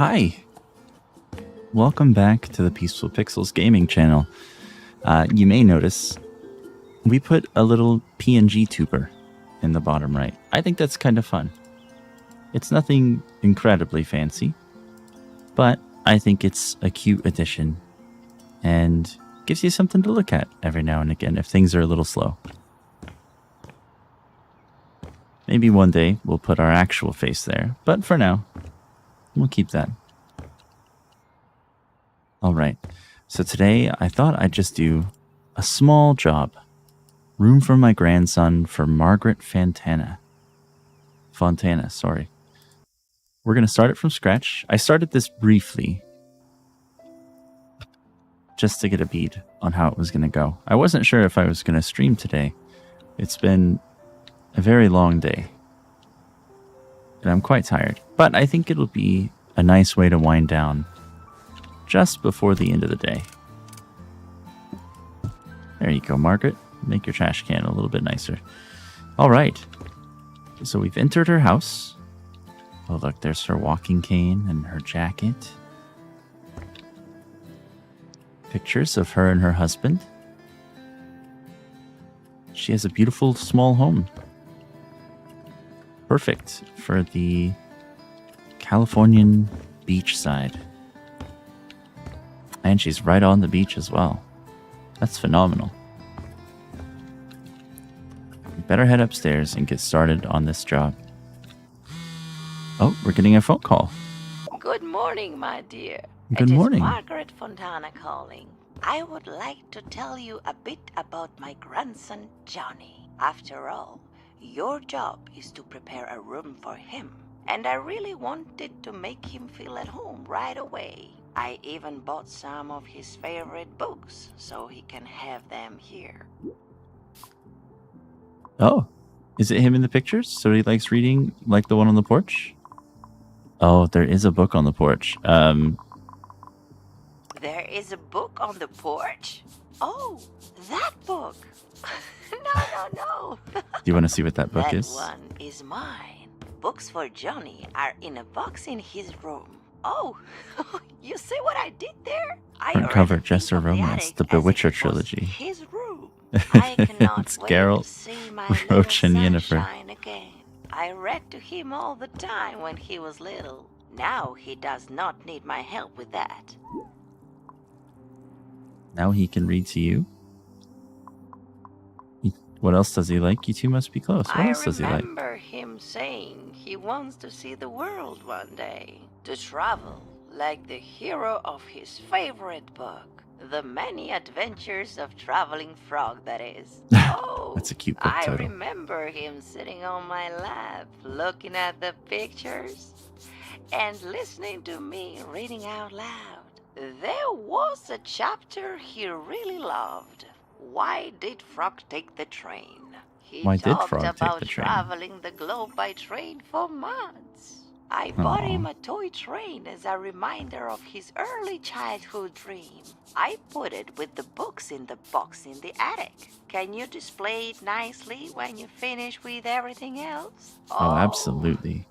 Hi, welcome back to the Peaceful Pixels gaming channel. You may notice we put a little PNG tuber in the bottom right. I think that's kind of fun. It's nothing incredibly fancy, but I think it's a cute addition and gives you something to look at every now and again if things are a little slow. Maybe one day we'll put our actual face there, but for now, we'll keep that. All right, so today I thought I'd just do a small job. Room for my grandson for Margaret Fontana. Sorry. We're going to start it from scratch. I started this briefly just to get a bead on how it was going to go. I wasn't sure if I was going to stream today. It's been a very long day, and I'm quite tired, but I think it'll be a nice way to wind down just before the end of the day. There you go, Margaret. Make your trash can a little bit nicer. All right. So we've entered her house. Oh, look, there's her walking cane and her jacket. Pictures of her and her husband. She has a beautiful small home. Perfect for the Californian beachside. And she's right on the beach as well. That's phenomenal. We better head upstairs and get started on this job. Oh, we're getting a phone call. Good morning, my dear. Good morning. It is Margaret Fontana calling. I would like to tell you a bit about my grandson, Johnny. After all, your job is to prepare a room for him, and I really wanted to make him feel at home right away. I even bought some of his favorite books so he can have them here. Oh, is it him in the pictures? So he likes reading like the one on the porch? Oh, there is a book on the porch. There is a book on the porch? Oh, that book. No. Do you want to see what that book is? That one is mine. Books for Johnny are in a box in his room. Oh, you see what I did there? Hardcover Jester Romance, the Bewitcher trilogy. His room. I cannot It's wait Geralt, to see my Roach, and little Yennefer. sunshine again. I read to him all the time when he was little. Now he does not need my help with that. Now he can read to you? What else does he like? You two must be close. What else does he like? I remember him saying he wants to see the world one day. To travel like the hero of his favorite book. The Many Adventures of Traveling Frog, that is. Oh, That's a cute book I title. remember him sitting on my lap, looking at the pictures, and listening to me reading out loud. There was a chapter he really loved. Why did Frog take the train? Why did talked Frog take about the train? traveling the globe by train for months. I bought him a toy train as a reminder of his early childhood dream. I put it with the books in the box in the attic. Can you display it nicely when you finish with everything else? Oh, absolutely.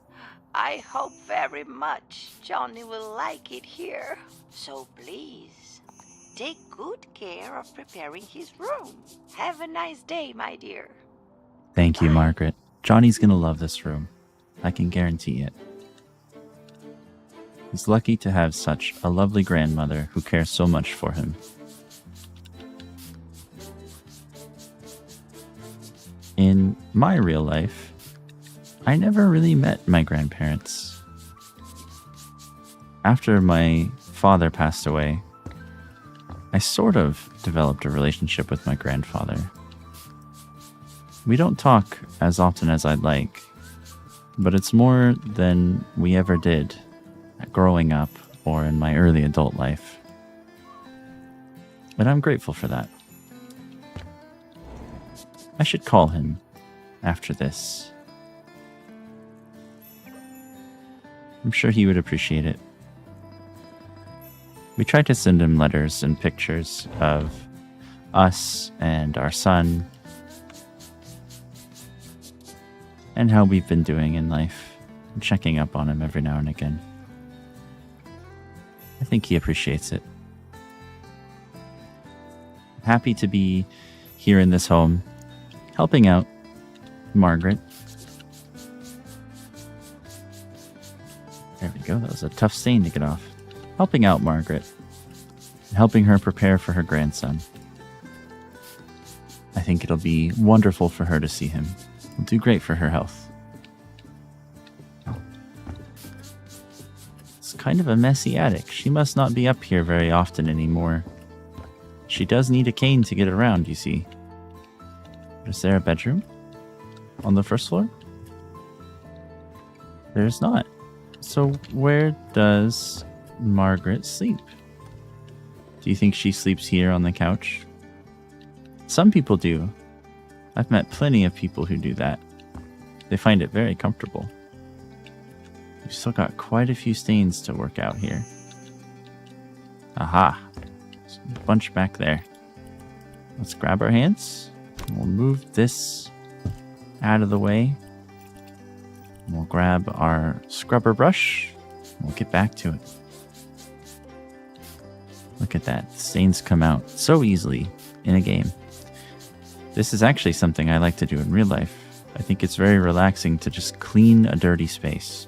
I hope very much Johnny will like it here. So please, take good care of preparing his room. Have a nice day, my dear. Thank you, Margaret. Johnny's gonna love this room. I can guarantee it. He's lucky to have such a lovely grandmother who cares so much for him. In my real life, I never really met my grandparents. After my father passed away, I sort of developed a relationship with my grandfather. We don't talk as often as I'd like, but it's more than we ever did growing up or in my early adult life. And I'm grateful for that. I should call him after this. I'm sure he would appreciate it. We tried to send him letters and pictures of us and our son and how we've been doing in life, and checking up on him every now and again. I think he appreciates it. Happy to be here in this home, helping out Margaret. There we go. That was a tough stain to get off. Helping out Margaret. And helping her prepare for her grandson. I think it'll be wonderful for her to see him. It'll do great for her health. It's kind of a messy attic. She must not be up here very often anymore. She does need a cane to get around, you see. Is there a bedroom on the first floor? There's not. So where does Margaret sleep? Do you think she sleeps here on the couch? Some people do. I've met plenty of people who do that. They find it very comfortable. We've still got quite a few stains to work out here. Aha. There's a bunch back there. Let's grab our hands. We'll move this out of the way. We'll grab our scrubber brush. We'll get back to it. Look at that. Stains come out so easily in a game. This is actually something I like to do in real life. I think it's very relaxing to just clean a dirty space.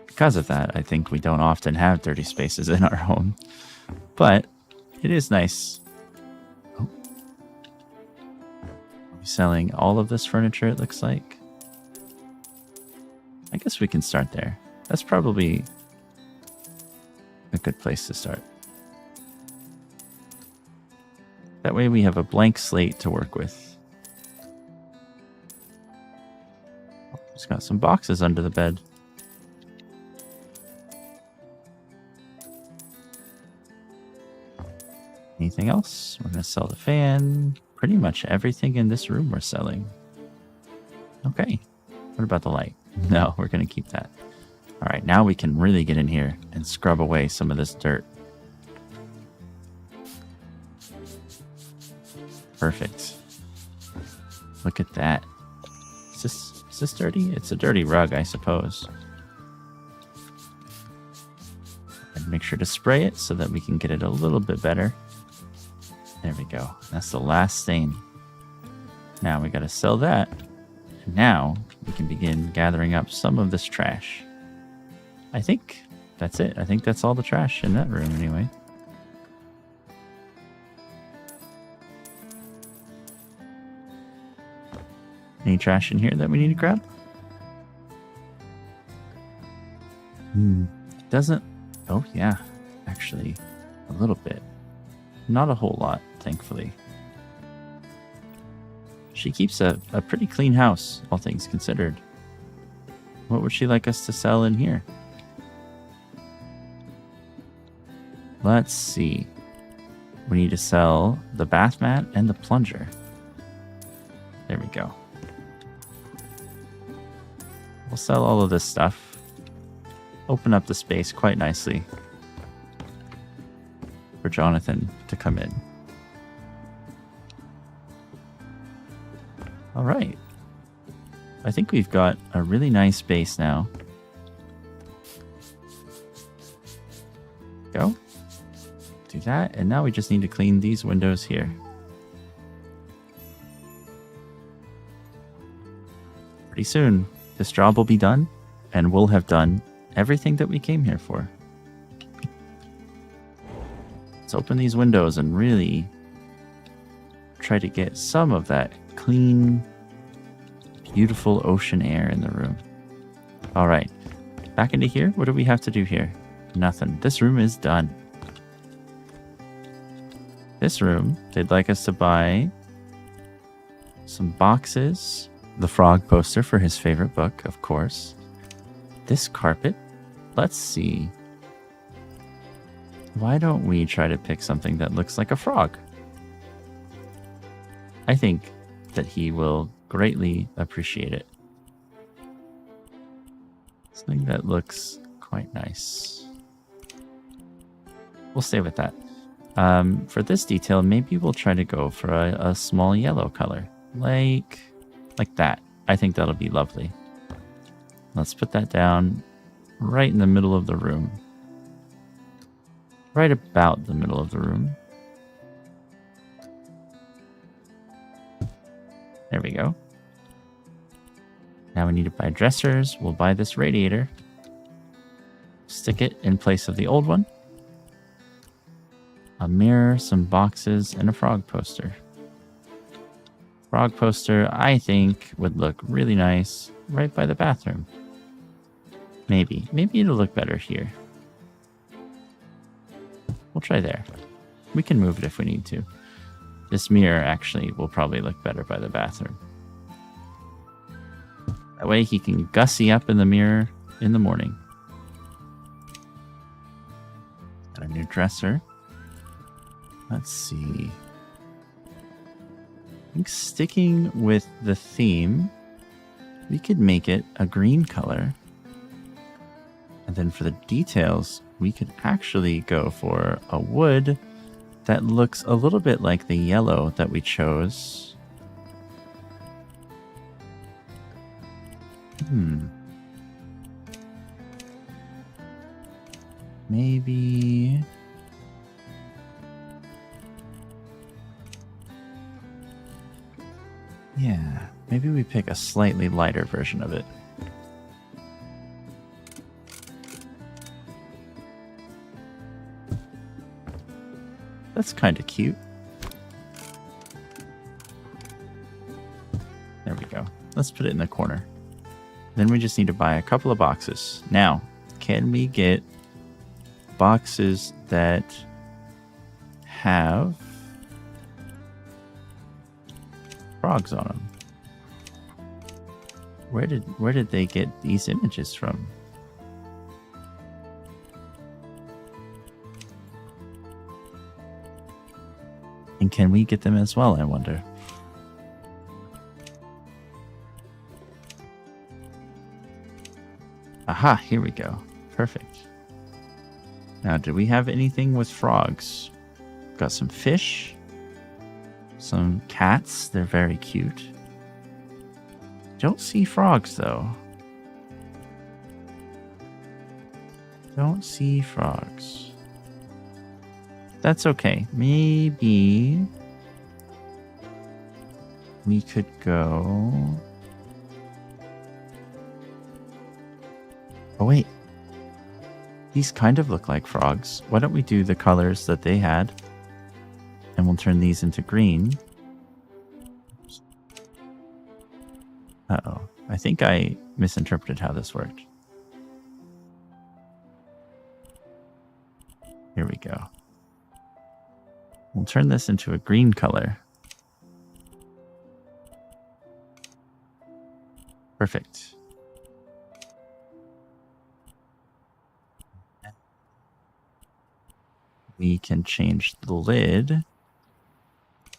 Because of that, I think we don't often have dirty spaces in our home. But it is nice. Oh. Are we selling all of this furniture, it looks like? I guess we can start there. That's probably a good place to start. That way we have a blank slate to work with. Just got some boxes under the bed. Anything else? We're going to sell the fan. Pretty much everything in this room we're selling. Okay. What about the light? No, we're going to keep that. All right, now we can really get in here and scrub away some of this dirt. Perfect. Look at that. Is this dirty? It's a dirty rug, I suppose. And make sure to spray it so that we can get it a little bit better. There we go. That's the last stain. Now we got to sell that. And now we can begin gathering up some of this trash. I think that's it. I think that's all the trash in that room anyway. Any trash in here that we need to grab? Doesn't... Oh, yeah. Actually, a little bit. Not a whole lot, thankfully. She keeps a pretty clean house, all things considered. What would she like us to sell in here? Let's see. We need to sell the bath mat and the plunger. There we go. We'll sell all of this stuff. Open up the space quite nicely for Jonathan to come in. All right. I think we've got a really nice base now. Go. Do that. And now we just need to clean these windows here. Pretty soon, this job will be done, and we'll have done everything that we came here for. Let's open these windows and really try to get some of that clean, beautiful ocean air in the room. All right, back into here. What do we have to do here? Nothing. This room is done. This room, they'd like us to buy some boxes, the frog poster for his favorite book, of course. This carpet. Let's see. Why don't we try to pick something that looks like a frog? I think that he will greatly appreciate it. Something that looks quite nice. We'll stay with that. For this detail, maybe we'll try to go for a small yellow color. Like that. I think that'll be lovely. Let's put that down right in the middle of the room. Right about the middle of the room. There we go. Now we need to buy dressers. We'll buy this radiator. Stick it in place of the old one. A mirror, some boxes, and a frog poster. Frog poster, I think, would look really nice right by the bathroom. Maybe. Maybe it'll look better here. We'll try there. We can move it if we need to. This mirror actually will probably look better by the bathroom. That way he can gussy up in the mirror in the morning. Got a new dresser. Let's see. I think sticking with the theme, we could make it a green color. And then for the details, we could actually go for a wood that looks a little bit like the yellow that we chose. Maybe... yeah, maybe we pick a slightly lighter version of it. That's kind of cute. There we go. Let's put it in the corner. Then we just need to buy a couple of boxes. Now, can we get boxes that have frogs on them? Where did they get these images from? And can we get them as well, I wonder? Aha, here we go. Perfect. Now, do we have anything with frogs? Got some fish. Some cats. They're very cute. Don't see frogs, though. Don't see frogs. That's okay. Maybe we could go... oh, wait. These kind of look like frogs. Why don't we do the colors that they had? And we'll turn these into green. Uh-oh. I think I misinterpreted how this worked. Here we go. We'll turn this into a green color. Perfect. We can change the lid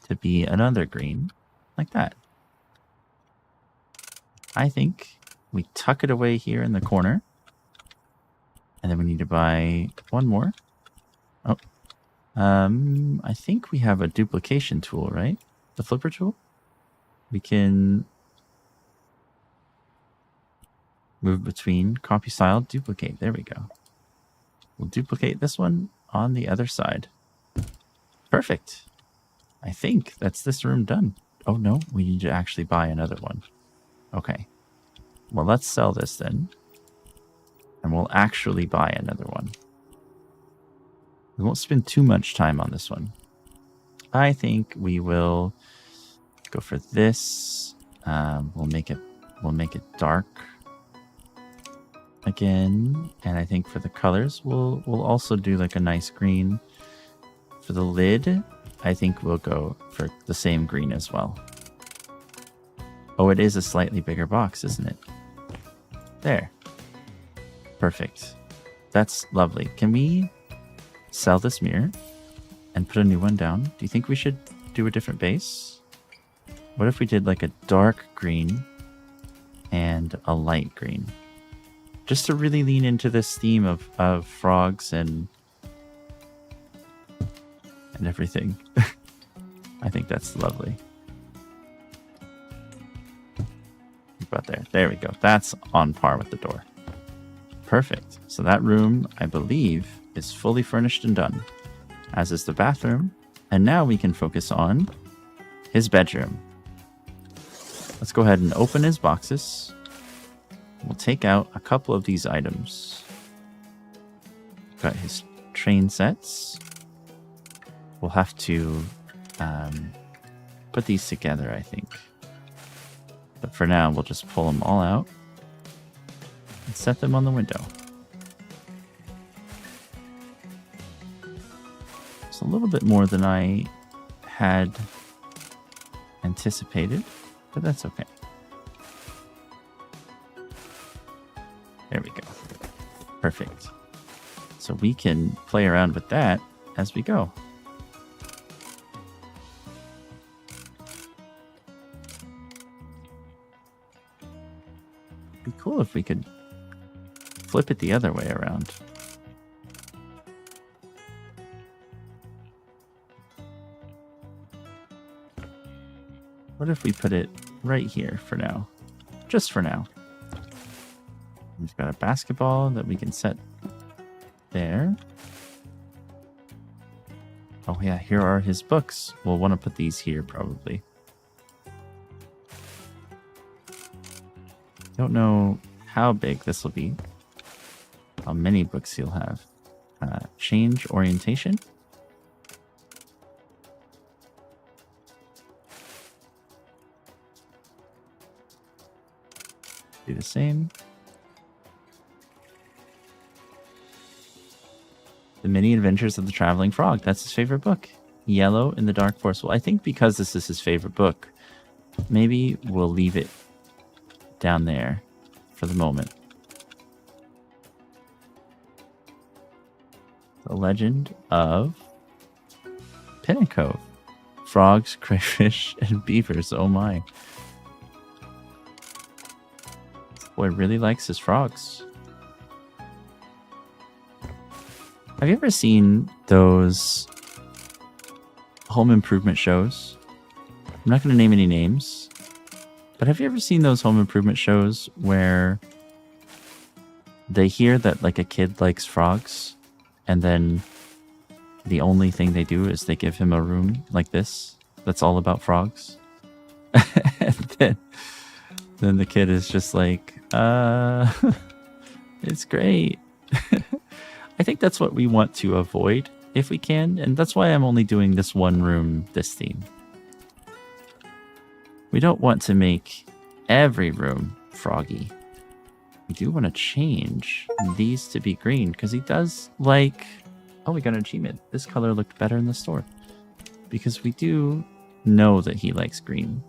to be another green, like that. I think we tuck it away here in the corner. And then we need to buy one more. Oh. I think we have a duplication tool, right? The flipper tool? We can move between, copy style, duplicate. There we go. We'll duplicate this one on the other side. Perfect. I think that's this room done. Oh no, we need to actually buy another one. Okay. Well, let's sell this then. And we'll actually buy another one. We won't spend too much time on this one. I think we will go for this. We'll make it dark again. And I think for the colors, we'll also do like a nice green. For the lid, I think we'll go for the same green as well. Oh, it is a slightly bigger box, isn't it? There. Perfect. That's lovely. Can we sell this mirror and put a new one down? Do you think we should do a different base? What if we did like a dark green and a light green? Just to really lean into this theme of frogs and everything. I think that's lovely. About there. There we go. That's on par with the door. Perfect. So that room, I believe, is fully furnished and done, as is the bathroom. And now we can focus on his bedroom. Let's go ahead and open his boxes. We'll take out a couple of these items. Got his train sets. We'll have to put these together, I think. But for now, we'll just pull them all out and set them on the window. It's a little bit more than I had anticipated, but that's okay. There we go. Perfect. So we can play around with that as we go. It'd be cool if we could flip it the other way around. What if we put it right here for now? Just for now. We've got a basketball that we can set there. Oh yeah, here are his books. We'll want to put these here probably. Don't know how big this will be. How many books he'll have. Change orientation. Do the same. The Mini Adventures of the Traveling Frog. That's his favorite book. Yellow in the Dark Forest. Well, I think because this is his favorite book, maybe we'll leave it down there for the moment. The Legend of Pinnacle. Frogs, crayfish, and beavers. Oh my. This boy really likes his frogs. Have you ever seen those home improvement shows? I'm not going to name any names, but have you ever seen those home improvement shows where they hear that like a kid likes frogs and then the only thing they do is they give him a room like this that's all about frogs? And then the kid is just like, it's great. I think that's what we want to avoid if we can, and that's why I'm only doing this one room, this theme. We don't want to make every room froggy. We do want to change these to be green, because he does like... Oh, we got an achievement. This color looked better in the store. Because we do know that he likes green.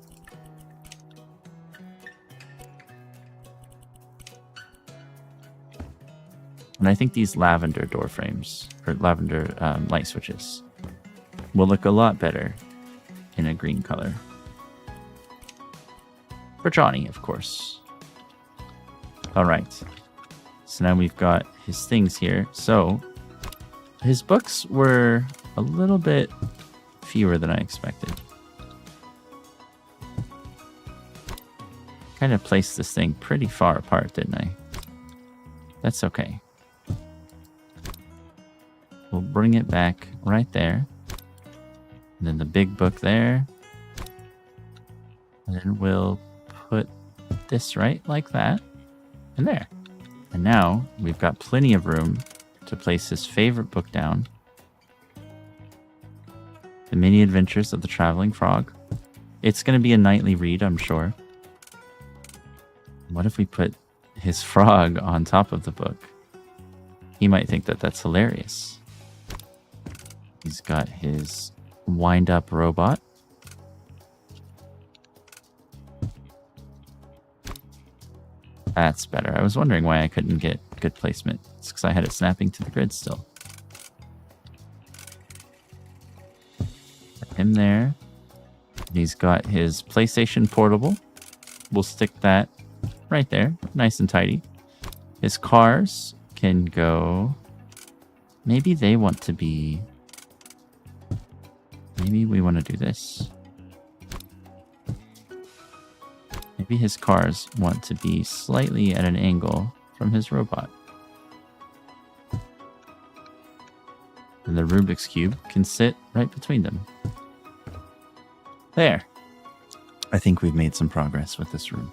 And I think these lavender door frames, or lavender light switches, will look a lot better in a green color. For Johnny, of course. Alright. So now we've got his things here. So, his books were a little bit fewer than I expected. Kind of placed this thing pretty far apart, didn't I? That's okay. We'll bring it back right there. And then the big book there. And then we'll put this right like that. And there. And now we've got plenty of room to place his favorite book down. The Mini Adventures of the Traveling Frog. It's going to be a nightly read, I'm sure. What if we put his frog on top of the book? He might think that that's hilarious. He's got his wind-up robot. That's better. I was wondering why I couldn't get good placement. It's because I had it snapping to the grid still. Put him there. He's got his PlayStation Portable. We'll stick that right there. Nice and tidy. His cars can go... Maybe they want to be... Maybe we want to do this. Maybe his cars want to be slightly at an angle from his robot. And the Rubik's Cube can sit right between them. There. I think we've made some progress with this room.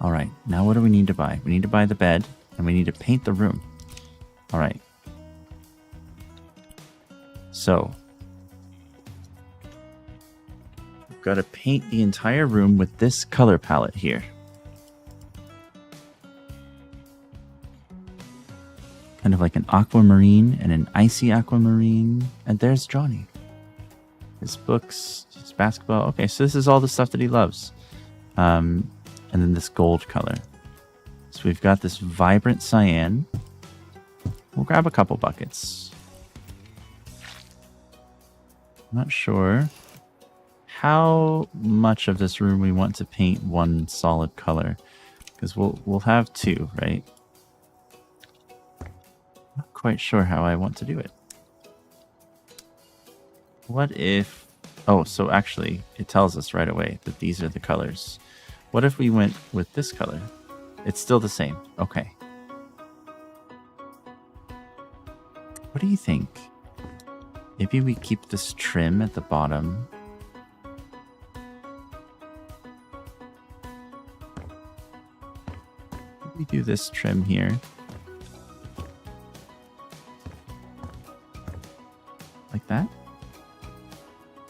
All right, now what do we need to buy? We need to buy the bed, and we need to paint the room. All right. So, we've got to paint the entire room with this color palette here. Kind of like an aquamarine and an icy aquamarine. And there's Johnny. His books, his basketball. Okay, so this is all the stuff that he loves. And then this gold color. So we've got this vibrant cyan. We'll grab a couple buckets. I'm not sure how much of this room we want to paint one solid color. Because we'll have two, right? Not quite sure how I want to do it. What if... Oh, so actually, it tells us right away that these are the colors. What if we went with this color? It's still the same. Okay. What do you think? Maybe we keep this trim at the bottom. Maybe we do this trim here. Like that.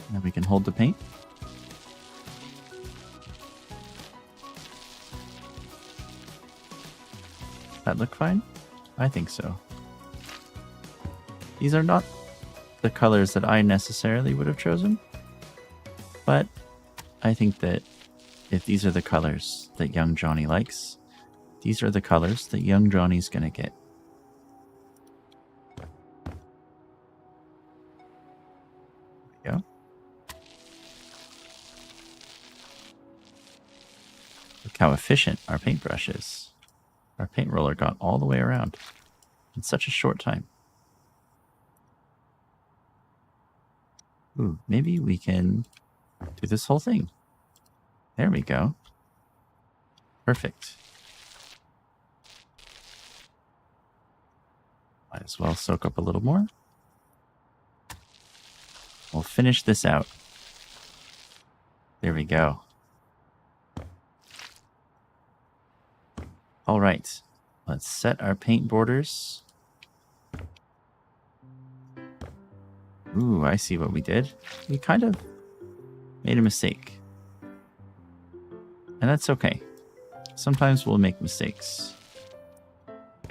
And then we can hold the paint. That look fine? I think so. These are not the colors that I necessarily would have chosen, but I think that if these are the colors that young Johnny likes, these are the colors that young Johnny's gonna get. There we go. Look how efficient our paintbrush is. Our paint roller got all the way around in such a short time. Ooh, maybe we can do this whole thing. There we go. Perfect. Might as well soak up a little more. We'll finish this out. There we go. All right, let's set our paint borders. Ooh, I see what we did. We kind of made a mistake. And that's okay. Sometimes we'll make mistakes.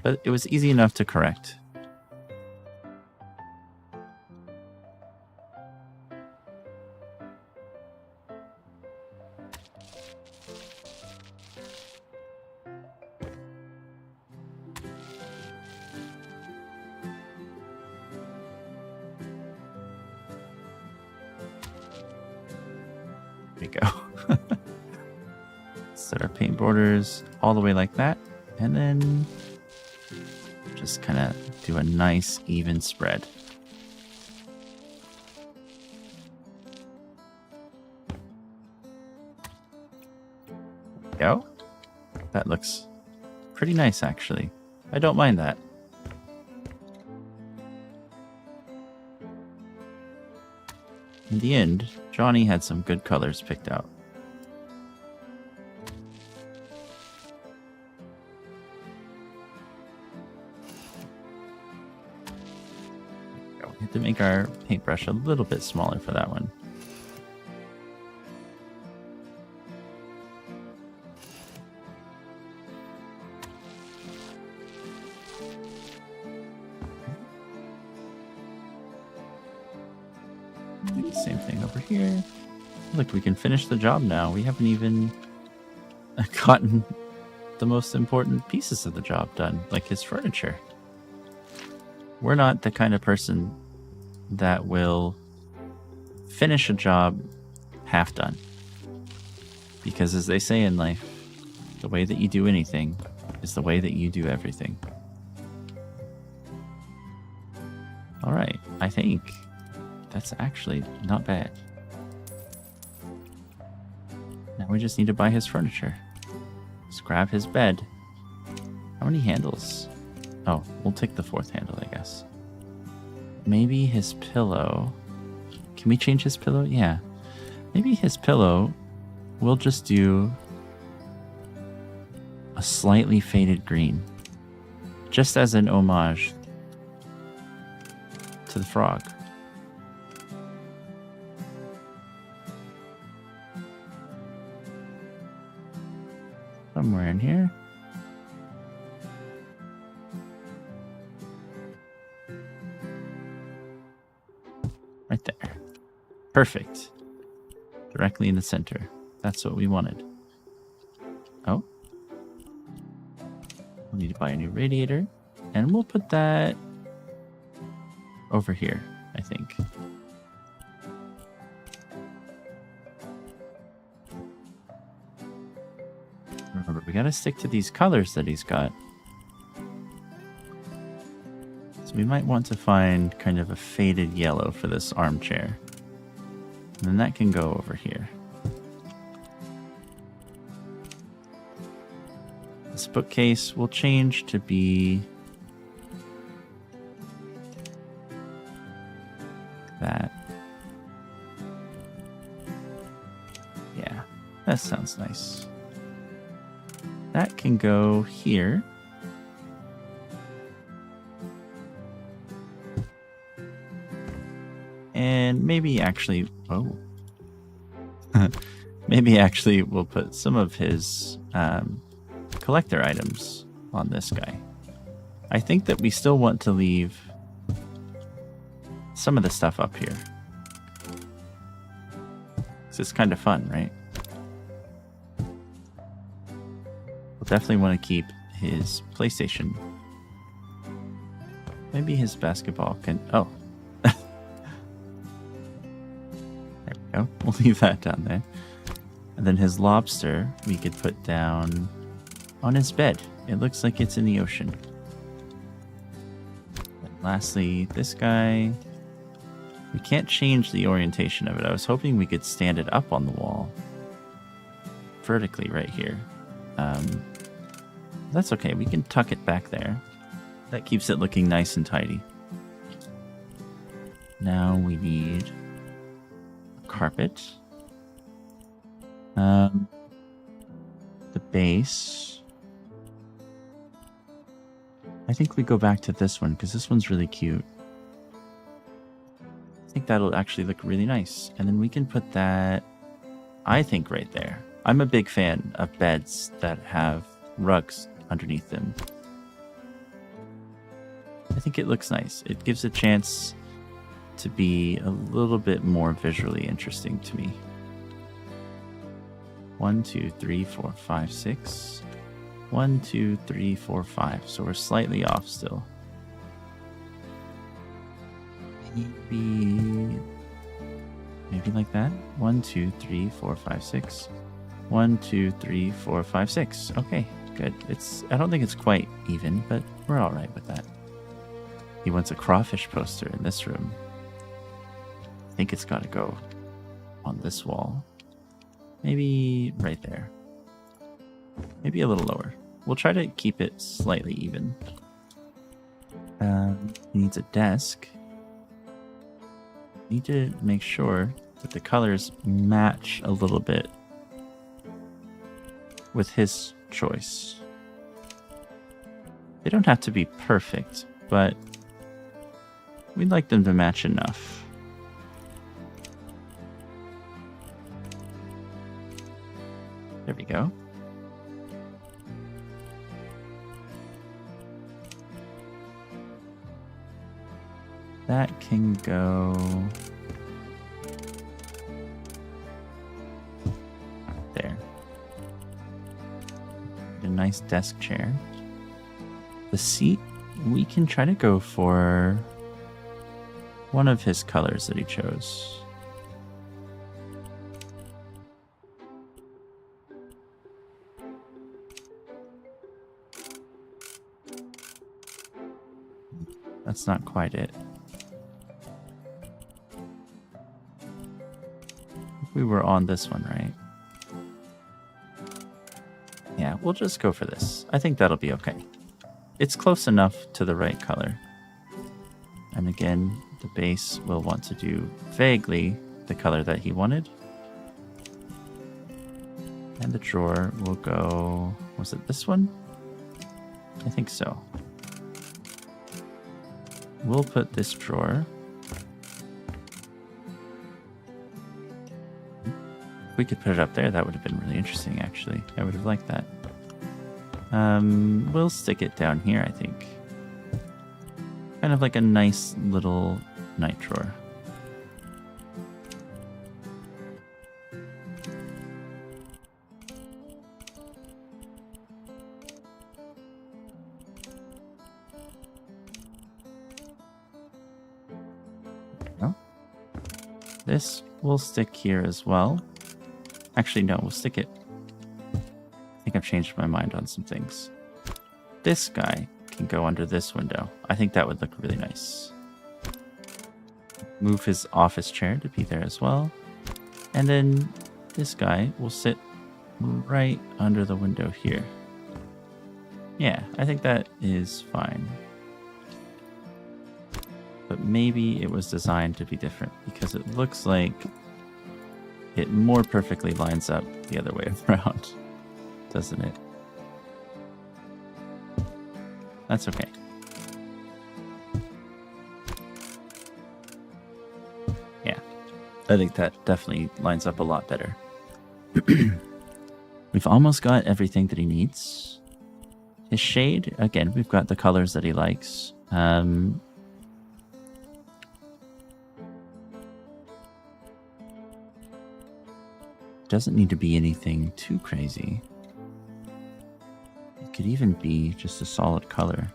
But it was easy enough to correct. There we go. Set our paint borders all the way like that. And then just kind of do a nice even spread. There we go. That looks pretty nice, actually. I don't mind that. In the end, Johnny had some good colors picked out. We have to make our paintbrush a little bit smaller for that one. Do the same thing over here. Look, we can finish the job now. We haven't even gotten the most important pieces of the job done, like his furniture. We're not the kind of person that will finish a job half done. Because as they say in life, the way that you do anything is the way that you do everything. All right, I think that's actually not bad. Now we just need to buy his furniture. Let's grab his bed. How many handles? Oh, we'll take the fourth handle, I guess. maybe his pillow. Can we change his pillow? Yeah. Maybe his pillow, we'll just do a slightly faded green. Just as an homage to the frog. Somewhere in here. Right there. Perfect. Directly in the center. That's what we wanted. Oh. We'll need to buy a new radiator. And we'll put that over here, I think. Remember, we gotta stick to these colors that he's got. So we might want to find kind of a faded yellow for this armchair. And then that can go over here. This bookcase will change to be that. Yeah, that sounds nice. That can go here. And maybe actually, oh. Maybe actually we'll put some of his collector items on this guy. I think that we still want to leave some of the stuff up here. This is kind of fun, right? We'll definitely want to keep his PlayStation. Maybe his basketball can... Oh. There we go. We'll leave that down there. And then his lobster we could put down on his bed. It looks like it's in the ocean. And lastly, this guy... We can't change the orientation of it. I was hoping we could stand it up on the wall. Vertically right here. That's okay. We can tuck it back there. That keeps it looking nice and tidy. Now we need a carpet. The base. I think we go back to this one because this one's really cute. I think that'll actually look really nice. And then we can put that, I think, right there. I'm a big fan of beds that have rugs underneath them. I think it looks nice. It gives a chance to be a little bit more visually interesting to me. 1, 2, 3, 4, 5, 6. 1, 2, 3, 4, 5. So we're slightly off still. Maybe like that. 1, 2, 3, 4, 5, 6. 1, 2, 3, 4, 5, 6. Okay, good. I don't think it's quite even, but we're all right with that. He wants a crawfish poster in this room. I think it's got to go on this wall. Maybe right there. Maybe a little lower. We'll try to keep it slightly even. He needs a desk. Need to make sure that the colors match a little bit with his choice. They don't have to be perfect, but we'd like them to match enough. There we go. That can go there. A nice desk chair. The seat, we can try to go for one of his colors that he chose. That's not quite it. We were on this one, right? Yeah, we'll just go for this. I think that'll be okay. It's close enough to the right color. And again, The base will want to do vaguely the color that he wanted. And the drawer will go... Was it this one? I think so. We'll put this drawer. If we could put it up there, that would have been really interesting, actually. I would have liked that. We'll stick it down here, I think. Kind of like a nice little night drawer. This will stick here as well. Actually, no, we'll stick it. I think I've changed my mind on some things. This guy can go under this window. I think that would look really nice. Move his office chair to be there as well. And then this guy will sit right under the window here. Yeah, I think that is fine. But maybe it was designed to be different because it looks like it more perfectly lines up the other way around, doesn't it? That's okay. Yeah, I think that definitely lines up a lot better. We've almost got everything that he needs. His shade, again, we've got the colors that he likes. Doesn't need to be anything too crazy. It could even be just a solid color.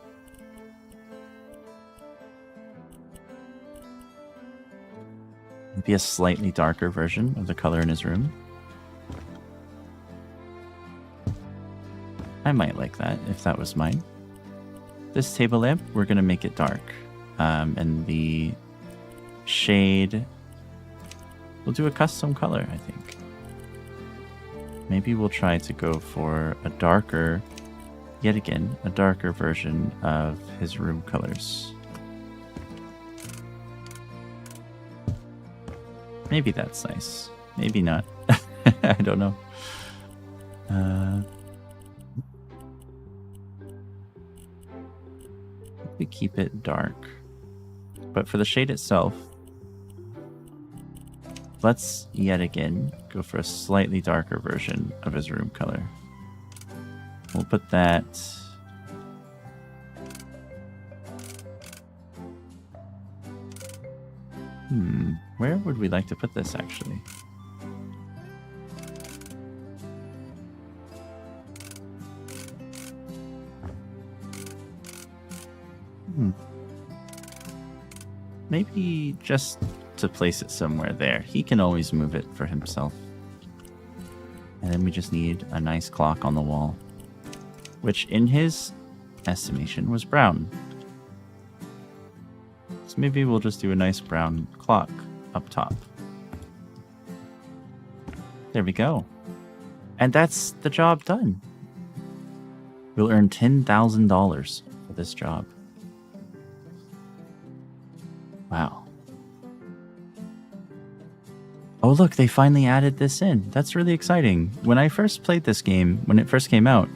Maybe a slightly darker version of the color in his room. I might like that if that was mine. This table lamp, we're going to make it dark. And the shade, we'll do a custom color, I think. Maybe we'll try to go for a darker, yet again, a darker version of his room colors. Maybe that's nice. Maybe not. I don't know. We keep it dark. But for the shade itself, let's yet again go for a slightly darker version of his room color. We'll put that... Where would we like to put this, actually? Maybe just to place it somewhere there. He can always move it for himself. And then we just need a nice clock on the wall, which in his estimation was brown. So maybe we'll just do a nice brown clock up top. There we go. And that's the job done. We'll earn $10,000 for this job. Wow. Oh, look, they finally added this in. That's really exciting. When I first played this game, when it first came out,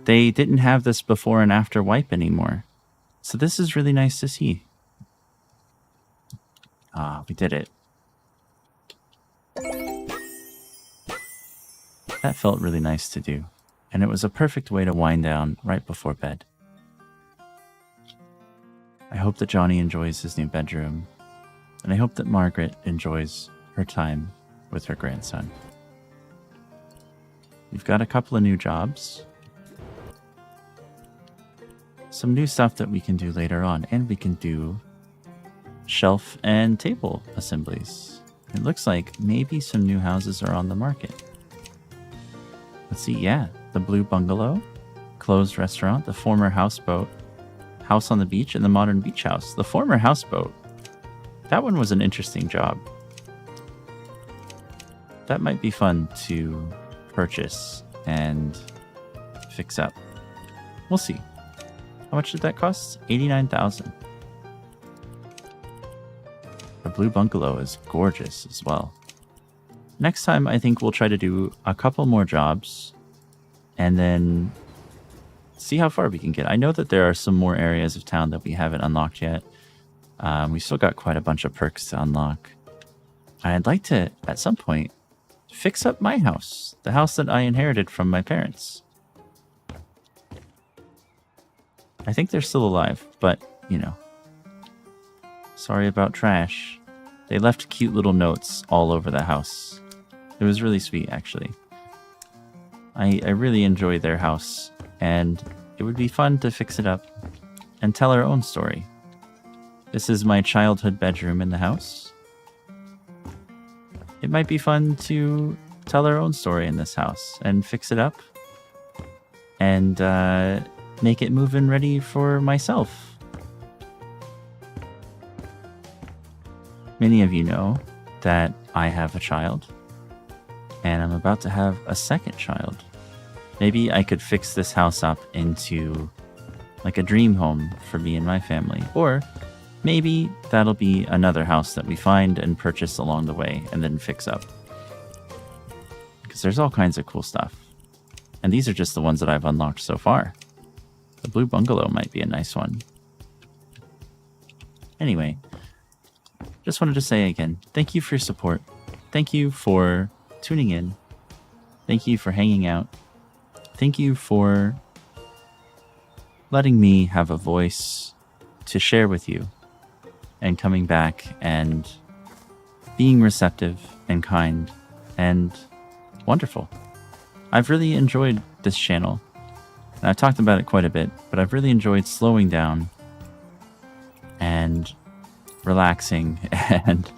they didn't have this before and after wipe anymore. So this is really nice to see. Ah, we did it. That felt really nice to do. And it was a perfect way to wind down right before bed. I hope that Johnny enjoys his new bedroom. And I hope that Margaret enjoys her time with her grandson. We've got a couple of new jobs. Some new stuff that we can do later on. And we can do shelf and table assemblies. It looks like maybe some new houses are on the market. Let's see, yeah. The Blue Bungalow, closed restaurant, the former houseboat, house on the beach, and the modern beach house. The former houseboat. That one was an interesting job. That might be fun to purchase and fix up. We'll see. How much did that cost? $89,000. blue bungalow is gorgeous as well. Next time, I think we'll try to do a couple more jobs and then see how far we can get. I know that there are some more areas of town that we haven't unlocked yet. We still got quite a bunch of perks to unlock. I'd like to, at some point, fix up my house, the house that I inherited from my parents. I think they're still alive, but, you know. Sorry about trash. They left cute little notes all over the house. It was really sweet, actually. I really enjoy their house, and it would be fun to fix it up and tell our own story. This is my childhood bedroom in the house. It might be fun to tell our own story in this house and fix it up and make it move-in ready for myself. Many of you know that I have a child, and I'm about to have a second child. Maybe I could fix this house up into like a dream home for me and my family. Or maybe that'll be another house that we find and purchase along the way and then fix up. Because there's all kinds of cool stuff. And these are just the ones that I've unlocked so far. The blue bungalow might be a nice one. Anyway, just wanted to say again, thank you for your support. Thank you for tuning in. Thank you for hanging out. Thank you for letting me have a voice to share with you and coming back and being receptive and kind and wonderful. I've really enjoyed this channel. And I've talked about it quite a bit, but I've really enjoyed slowing down and relaxing and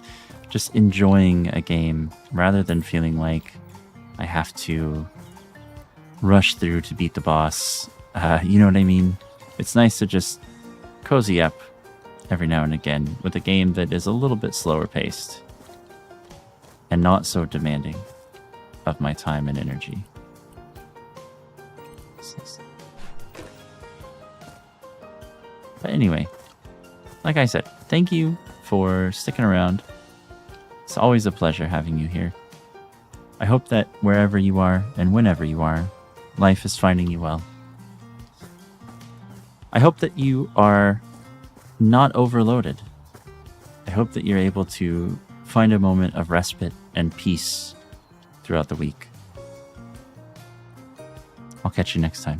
just enjoying a game rather than feeling like I have to rush through to beat the boss. You know what I mean? It's nice to just cozy up every now and again with a game that is a little bit slower paced and not so demanding of my time and energy. But anyway, like I said, thank you for sticking around. It's always a pleasure having you here. I hope that wherever you are and whenever you are, life is finding you well. I hope that you are not overloaded. I hope that you're able to find a moment of respite and peace throughout the week. I'll catch you next time.